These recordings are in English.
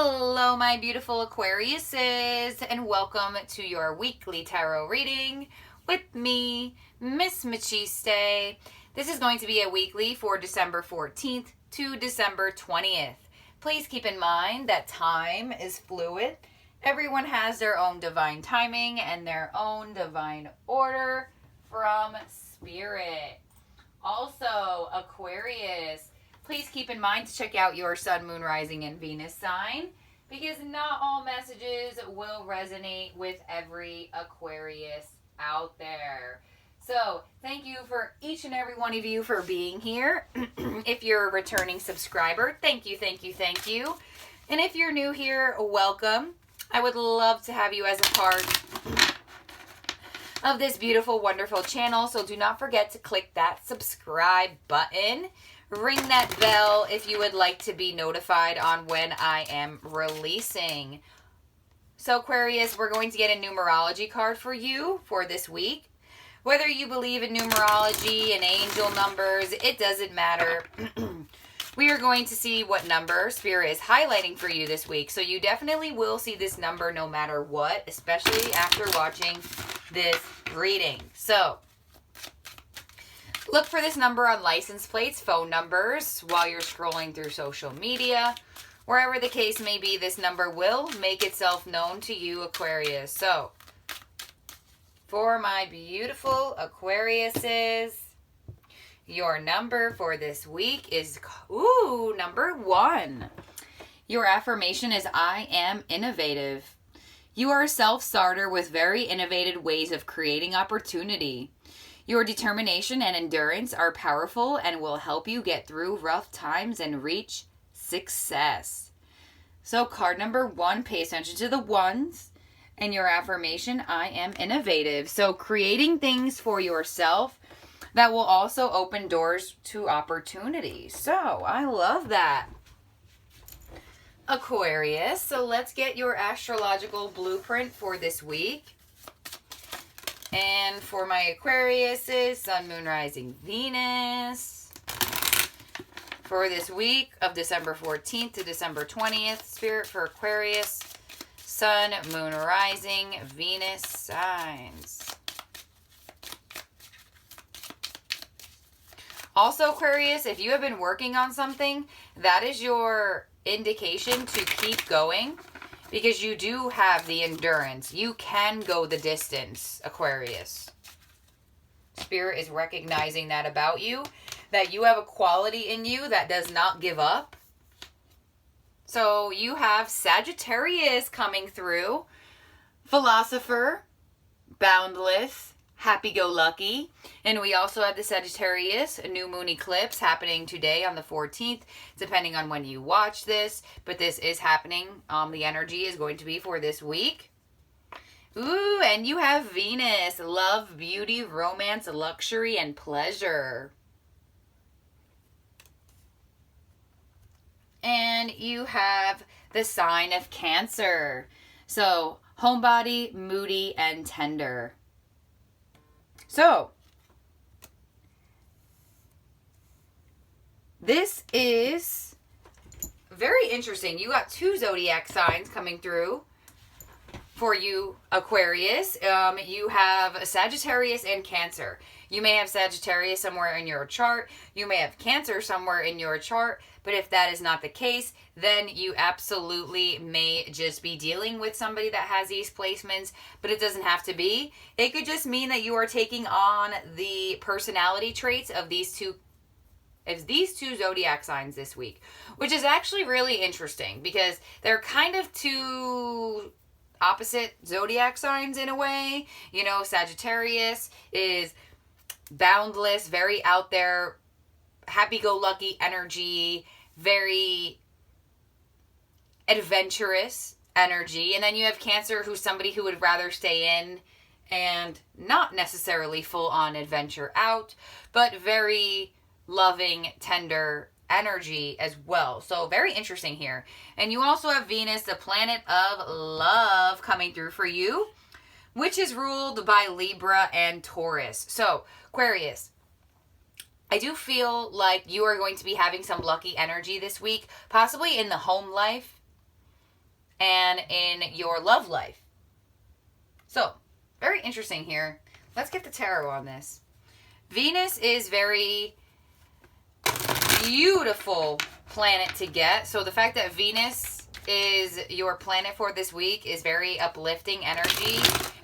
Hello, my beautiful Aquariuses, and welcome to your weekly tarot reading with me, Miss Machiste. This is going to be a weekly for December 14th to December 20th. Please keep in mind that time is fluid. Everyone has their own divine timing and their own divine order from Spirit. Also, Aquarius, please keep in mind to check out your Sun, Moon, Rising, and Venus sign, because not all messages will resonate with every Aquarius out there. So, thank you for each and every one of you for being here. If you're a returning subscriber, thank you, thank you, thank you. And if you're new here, welcome. I would love to have you as a part of this beautiful, wonderful channel. So do not forget to click that subscribe button. Ring that bell if you would like to be notified on when I am releasing. So Aquarius, we're going to get a numerology card for you for this week. Whether you believe in numerology and angel numbers, it doesn't matter. We are going to see what number Spirit is highlighting for you this week. So you definitely will see this number no matter what, especially after watching this reading. So look for this number on license plates, phone numbers, while you're scrolling through social media. Wherever the case may be, this number will make itself known to you, Aquarius. So, for my beautiful Aquariuses, your number for this week is, number 1. Your affirmation is, I am innovative. You are a self-starter with very innovative ways of creating opportunity. Your determination and endurance are powerful and will help you get through rough times and reach success. So card number 1, pay attention to the ones. And your affirmation, I am innovative. So creating things for yourself that will also open doors to opportunity. So I love that, Aquarius. So let's get your astrological blueprint for this week. And for my Aquariuses, Sun, Moon, Rising, Venus. For this week of December 14th to December 20th, Spirit for Aquarius, Sun, Moon, Rising, Venus signs. Also, Aquarius, if you have been working on something, that is your indication to keep going, because you do have the endurance. You can go the distance, Aquarius. Spirit is recognizing that about you, that you have a quality in you that does not give up. So you have Sagittarius coming through, philosopher, boundless, happy-go-lucky. And we also have the Sagittarius new moon eclipse happening today on the 14th, depending on when you watch this. But this is happening. The energy is going to be for this week. Ooh, and you have Venus, love, beauty, romance, luxury, and pleasure. And you have the sign of Cancer. So, homebody, moody, and tender. So, this is very interesting. You got 2 zodiac signs coming through for you, Aquarius. You have Sagittarius and Cancer. You may have Sagittarius somewhere in your chart. You may have Cancer somewhere in your chart. But if that is not the case, then you absolutely may just be dealing with somebody that has these placements. But it doesn't have to be. It could just mean that you are taking on the personality traits of these two zodiac signs this week. Which is actually really interesting, because they're kind of 2 opposite zodiac signs in a way. You know, Sagittarius is boundless, very out there, happy-go-lucky energy, very adventurous energy. And then you have Cancer, who's somebody who would rather stay in and not necessarily full-on adventure out, but very loving, tender energy as well. So very interesting here. And you also have Venus, the planet of love, coming through for you, which is ruled by Libra and Taurus. So Aquarius, I do feel like you are going to be having some lucky energy this week, possibly in the home life. and in your love life. So, very interesting here. Let's get the tarot on this. Venus is very beautiful planet to get. So the fact that Venus is your planet for this week is very uplifting energy.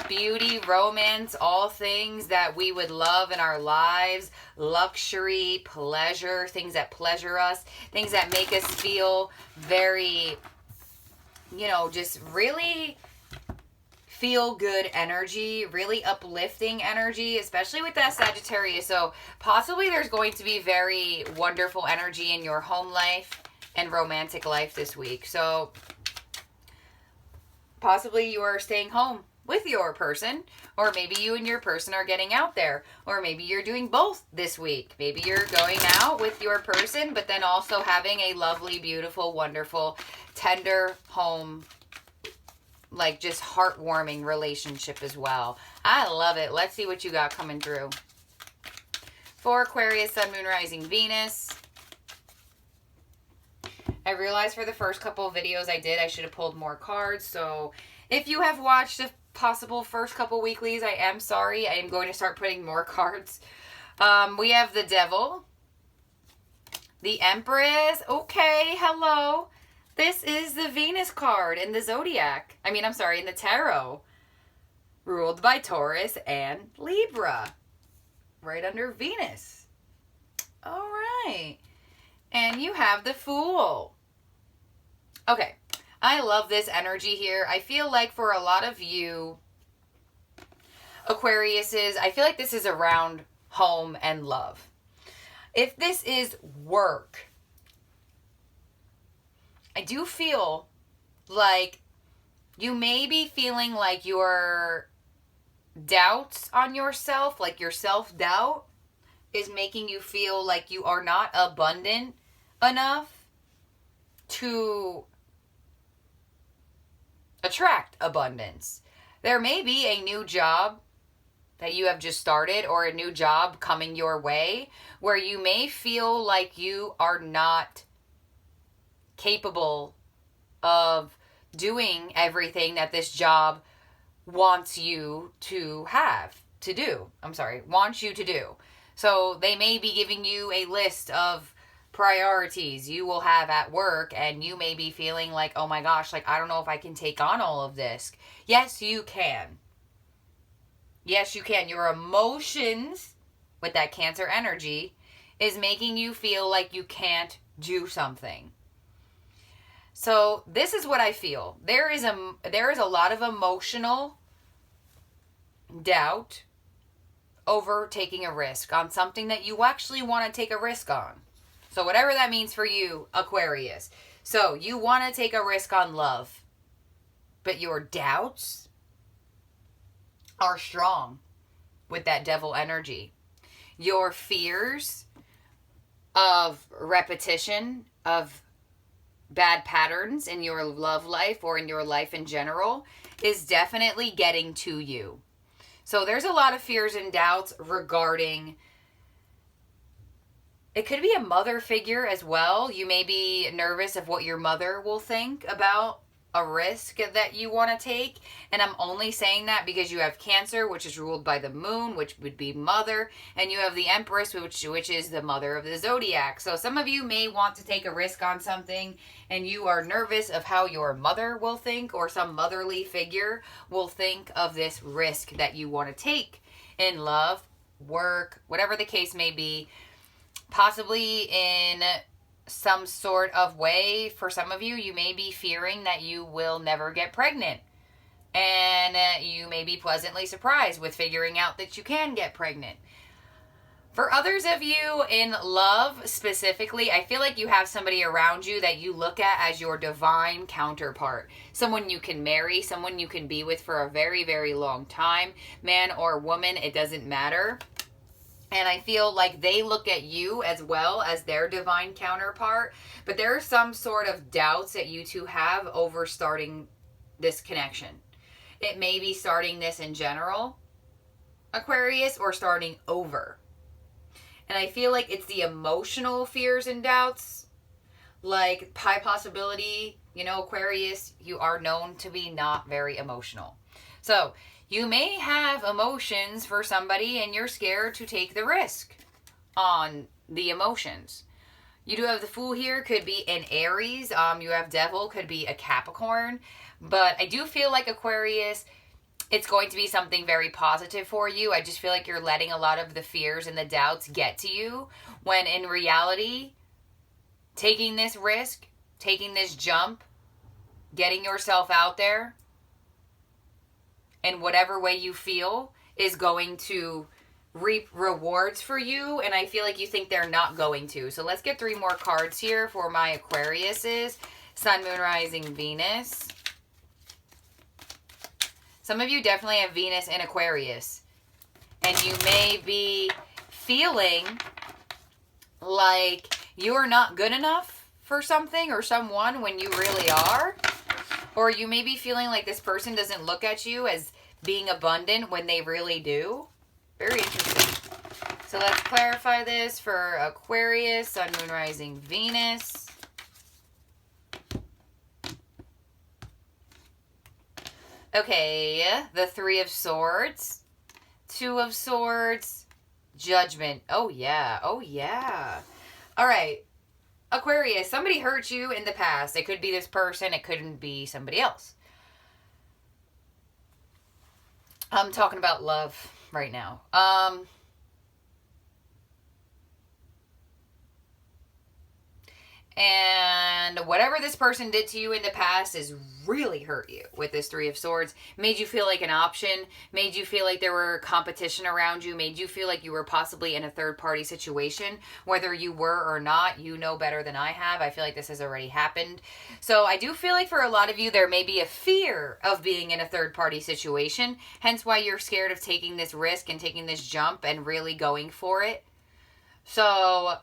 Beauty, romance, all things that we would love in our lives. Luxury, pleasure, things that pleasure us. Things that make us feel very, just really feel good energy, really uplifting energy, especially with that Sagittarius. So possibly there's going to be very wonderful energy in your home life and romantic life this week. So possibly you are staying home with your person, or maybe you and your person are getting out there, or maybe you're doing both this week. Maybe you're going out with your person, but then also having a lovely, beautiful, wonderful, tender home, like just heartwarming relationship as well. I love it. Let's see what you got coming through. For Aquarius, Sun, Moon, Rising, Venus. I realized for the first couple of videos I did, I should have pulled more cards. So if you have watched the possible first couple weeklies, I am sorry. I am going to start putting more cards. We have the Devil. The Empress. Okay, hello. This is the Venus card in the Zodiac. In the Tarot. Ruled by Taurus and Libra. Right under Venus. All right. And you have the Fool. Okay. I love this energy here. I feel like for a lot of you, Aquariuses, I feel like this is around home and love. If this is work, I do feel like you may be feeling like your doubts on yourself, like your self-doubt is making you feel like you are not abundant enough to attract abundance. There may be a new job that you have just started, or a new job coming your way, where you may feel like you are not capable of doing everything that this job wants you to wants you to do. So they may be giving you a list of priorities you will have at work, and you may be feeling like, oh my gosh, I don't know if I can take on all of this. Yes, you can. Yes, you can. Your emotions with that Cancer energy is making you feel like you can't do something. So this is what I feel. There is a lot of emotional doubt over taking a risk on something that you actually want to take a risk on. So whatever that means for you, Aquarius. So you want to take a risk on love, but your doubts are strong with that Devil energy. Your fears of repetition, of bad patterns in your love life or in your life in general is definitely getting to you. So there's a lot of fears and doubts regarding, it could be a mother figure as well. You may be nervous of what your mother will think about a risk that you want to take. And I'm only saying that because you have Cancer, which is ruled by the moon, which would be mother. And you have the Empress, which is the mother of the zodiac. So some of you may want to take a risk on something and you are nervous of how your mother will think, or some motherly figure will think of this risk that you want to take in love, work, whatever the case may be. Possibly in some sort of way, for some of you, you may be fearing that you will never get pregnant. And you may be pleasantly surprised with figuring out that you can get pregnant. For others of you in love specifically, I feel like you have somebody around you that you look at as your divine counterpart. Someone you can marry, someone you can be with for a very, very long time. Man or woman, it doesn't matter. And I feel like they look at you as well as their divine counterpart. But there are some sort of doubts that you two have over starting this connection. It may be starting this in general, Aquarius, or starting over. And I feel like it's the emotional fears and doubts. Like, high possibility You know, Aquarius, you are known to be not very emotional. So, you may have emotions for somebody and you're scared to take the risk on the emotions. You do have the Fool here, could be an Aries. You have Devil, could be a Capricorn. But I do feel like Aquarius, it's going to be something very positive for you. I just feel like you're letting a lot of the fears and the doubts get to you, when in reality, taking this risk, taking this jump, getting yourself out there in whatever way you feel is going to reap rewards for you, and I feel like you think they're not going to. So let's get 3 more cards here for my Aquariuses. Sun, Moon, Rising, Venus. Some of you definitely have Venus in Aquarius, and you may be feeling like you're not good enough for something or someone when you really are. Or you may be feeling like this person doesn't look at you as being abundant when they really do. Very interesting. So let's clarify this for Aquarius, Sun, Moon, Rising, Venus. Okay, the 3 of Swords, 2 of Swords, Judgment. Oh yeah, oh yeah. All right. Aquarius, somebody hurt you in the past. It could be this person. It couldn't be somebody else. I'm talking about love right now. And whatever this person did to you in the past has really hurt you with this 3 of Swords. Made you feel like an option. Made you feel like there were competition around you. Made you feel like you were possibly in a third-party situation. Whether you were or not, you know better than I have. I feel like this has already happened. So I do feel like for a lot of you, there may be a fear of being in a third-party situation. Hence why you're scared of taking this risk and taking this jump and really going for it. So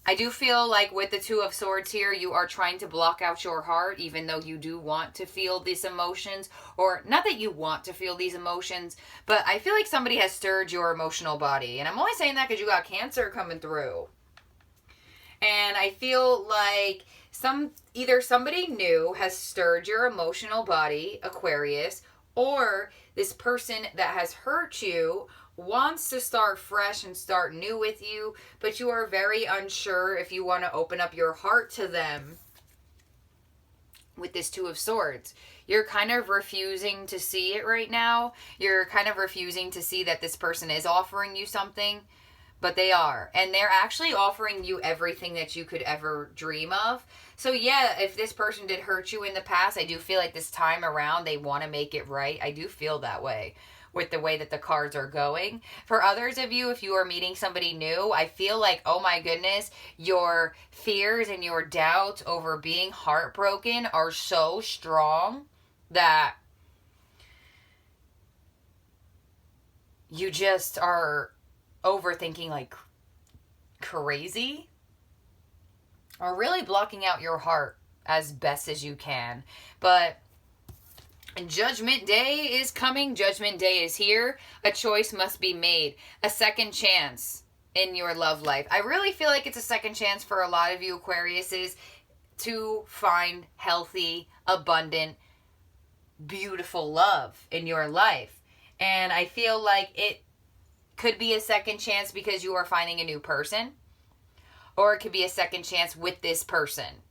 I do feel like with the 2 of Swords here, you are trying to block out your heart, even though you do want to feel these emotions. Or not that you want to feel these emotions, but I feel like somebody has stirred your emotional body. And I'm only saying that because you got Cancer coming through. And I feel like either somebody new has stirred your emotional body, Aquarius, or this person that has hurt you wants to start fresh and start new with you, but you are very unsure if you want to open up your heart to them with this 2 of Swords. You're kind of refusing to see it right now. You're kind of refusing to see that this person is offering you something, but they are. And they're actually offering you everything that you could ever dream of. So yeah, if this person did hurt you in the past, I do feel like this time around they want to make it right. I do feel that way with the way that the cards are going. For others of you, if you are meeting somebody new, I feel like, oh my goodness, your fears and your doubts over being heartbroken are so strong that you just are overthinking like crazy, or really blocking out your heart as best as you can. But Judgment Day is coming. Judgment Day is here. A choice must be made. A second chance in your love life. I really feel like it's a second chance for a lot of you Aquariuses to find healthy, abundant, beautiful love in your life. And I feel like it could be a second chance because you are finding a new person. Or it could be a second chance with this person.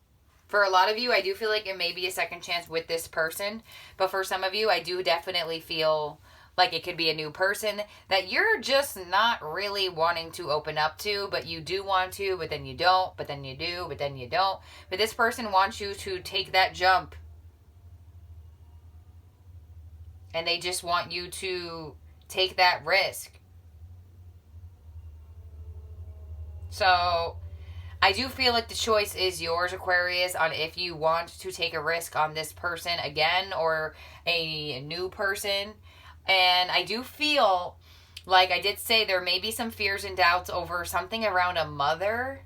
For a lot of you, I do feel like it may be a second chance with this person. But for some of you, I do definitely feel like it could be a new person that you're just not really wanting to open up to. But you do want to, but then you don't. But then you do, but then you don't. But this person wants you to take that jump. And they just want you to take that risk. So I do feel like the choice is yours, Aquarius, on if you want to take a risk on this person again or a new person. And I do feel like I did say there may be some fears and doubts over something around a mother.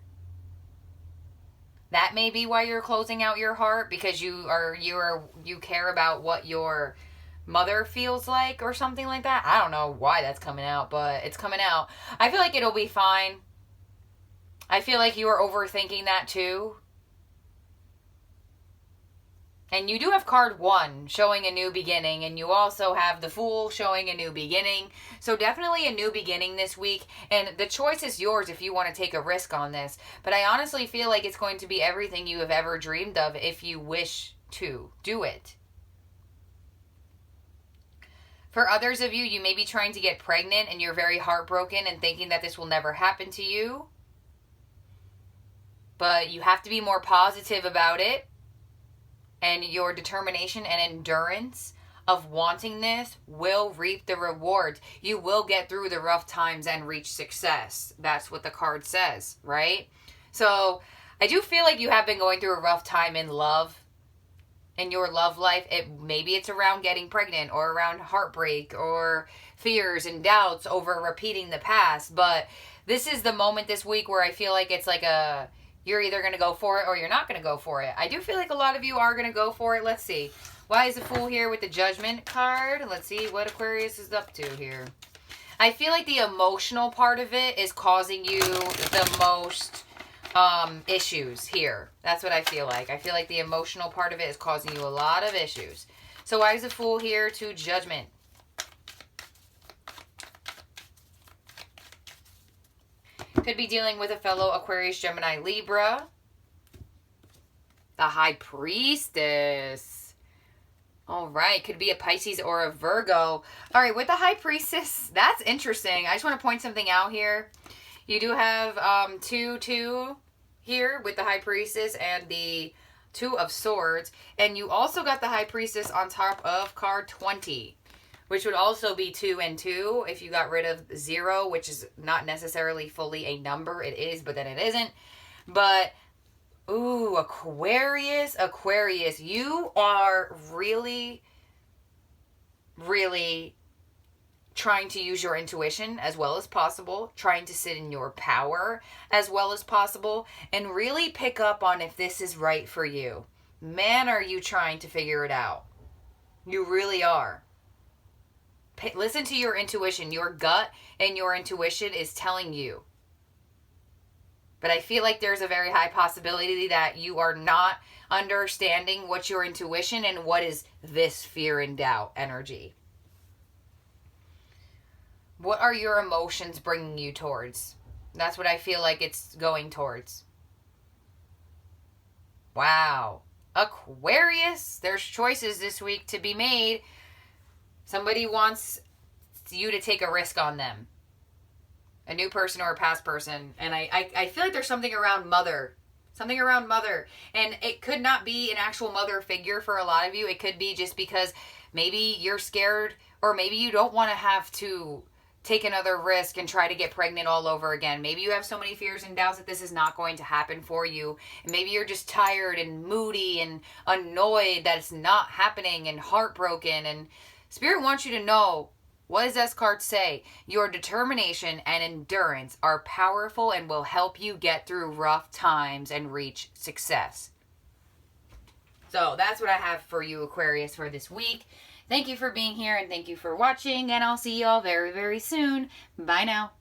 That may be why you're closing out your heart, because you care about what your mother feels like or something like that. I don't know why that's coming out, but it's coming out. I feel like it'll be fine. I feel like you are overthinking that too. And you do have card 1 showing a new beginning, and you also have the Fool showing a new beginning. So definitely a new beginning this week, and the choice is yours if you want to take a risk on this. But I honestly feel like it's going to be everything you have ever dreamed of if you wish to do it. For others of you, you may be trying to get pregnant and you're very heartbroken and thinking that this will never happen to you. But you have to be more positive about it. And your determination and endurance of wanting this will reap the rewards. You will get through the rough times and reach success. That's what the card says, right? So I do feel like you have been going through a rough time in love, in your love life. Maybe it's around getting pregnant or around heartbreak or fears and doubts over repeating the past. But this is the moment this week where I feel like it's like you're either going to go for it or you're not going to go for it. I do feel like a lot of you are going to go for it. Let's see. Why is the Fool here with the Judgment card? Let's see what Aquarius is up to here. I feel like the emotional part of it is causing you the most issues here. That's what I feel like. I feel like the emotional part of it is causing you a lot of issues. So why is the Fool here to Judgment? Could be dealing with a fellow Aquarius, Gemini, Libra. The High Priestess. All right. Could be a Pisces or a Virgo. All right. With the High Priestess, that's interesting. I just want to point something out here. You do have 2 here with the High Priestess and the 2 of Swords. And you also got the High Priestess on top of card 20. Which would also be 2 and 2 if you got rid of 0, which is not necessarily fully a number. It is, but then it isn't. But, ooh, Aquarius, you are really, really trying to use your intuition as well as possible, trying to sit in your power as well as possible, and really pick up on if this is right for you. Man, are you trying to figure it out. You really are. Listen to your intuition. Your gut and your intuition is telling you. But I feel like there's a very high possibility that you are not understanding what's your intuition and what is this fear and doubt energy. What are your emotions bringing you towards? That's what I feel like it's going towards. Wow. Aquarius, there's choices this week to be made. Somebody wants you to take a risk on them. A new person or a past person. And I feel like there's something around mother. Something around mother. And it could not be an actual mother figure for a lot of you. It could be just because maybe you're scared or maybe you don't want to have to take another risk and try to get pregnant all over again. Maybe you have so many fears and doubts that this is not going to happen for you. And maybe you're just tired and moody and annoyed that it's not happening and heartbroken. And Spirit wants you to know, what does this card say? Your determination and endurance are powerful and will help you get through rough times and reach success. So that's what I have for you, Aquarius, for this week. Thank you for being here and thank you for watching, and I'll see you all very, very soon. Bye now.